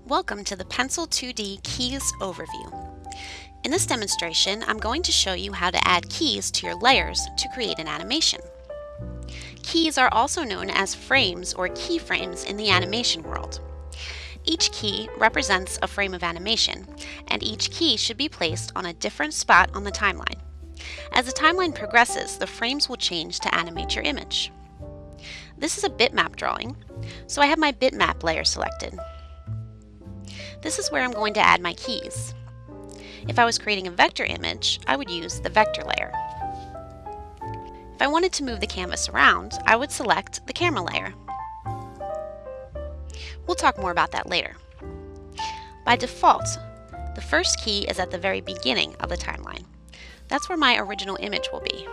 Welcome to the Pencil2D Keys Overview. In this demonstration, I'm going to show you how to add keys to your layers to create an animation. Keys are also known as frames or keyframes in the animation world. Each key represents a frame of animation, and each key should be placed on a different spot on the timeline. As the timeline progresses, the frames will change to animate your image. This is a bitmap drawing, so I have my bitmap layer selected. This is where I'm going to add my keys. If I was creating a vector image, I would use the vector layer. If I wanted to move the canvas around, I would select the camera layer. We'll talk more about that later. By default, the first key is at the very beginning of the timeline. That's where my original image will be.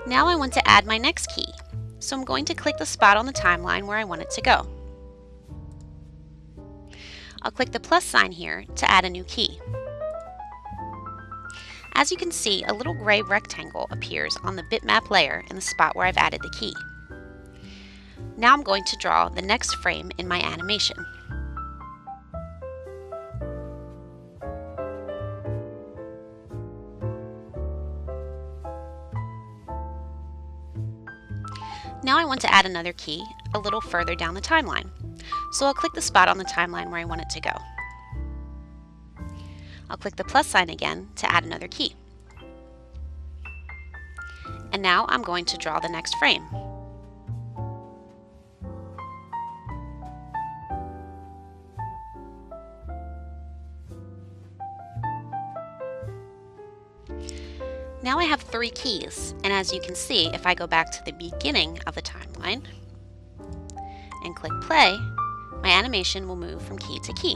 Now I want to add my next key, so I'm going to click the spot on the timeline where I want it to go. I'll click the plus sign here to add a new key. As you can see, a little gray rectangle appears on the bitmap layer in the spot where I've added the key. Now I'm going to draw the next frame in my animation. Now I want to add another key a little further down the timeline. So I'll click the spot on the timeline where I want it to go. I'll click the plus sign again to add another key. And now I'm going to draw the next frame. Now I have 3 keys, and as you can see, if I go back to the beginning of the timeline and click play, my animation will move from key to key.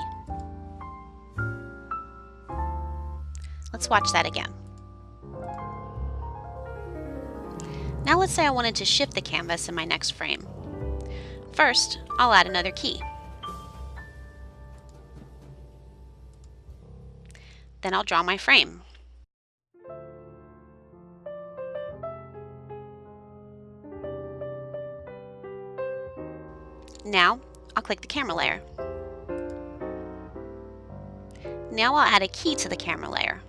Let's watch that again. Now let's say I wanted to shift the canvas in my next frame. First, I'll add another key. Then I'll draw my frame. Now, I'll click the camera layer. Now I'll add a key to the camera layer.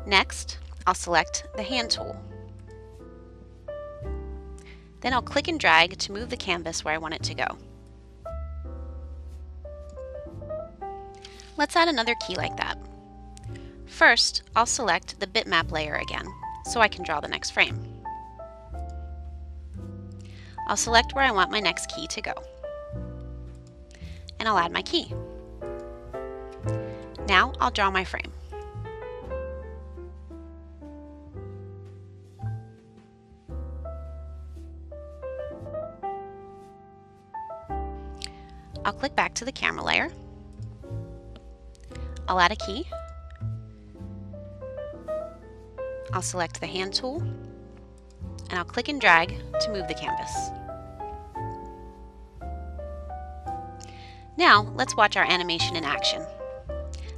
Next, I'll select the hand tool. Then I'll click and drag to move the canvas where I want it to go. Let's add another key like that. First, I'll select the bitmap layer again, so I can draw the next frame. I'll select where I want my next key to go. And I'll add my key. Now I'll draw my frame. I'll click back to the camera layer. I'll add a key. I'll select the hand tool, and I'll click and drag to move the canvas. Now, let's watch our animation in action.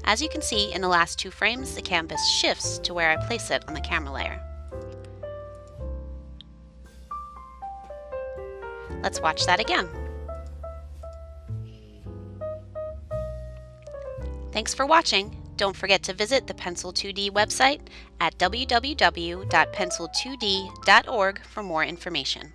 As you can see, in the last 2 frames, the canvas shifts to where I place it on the camera layer. Let's watch that again. Thanks for watching. Don't forget to visit the Pencil2D website at www.pencil2d.org for more information.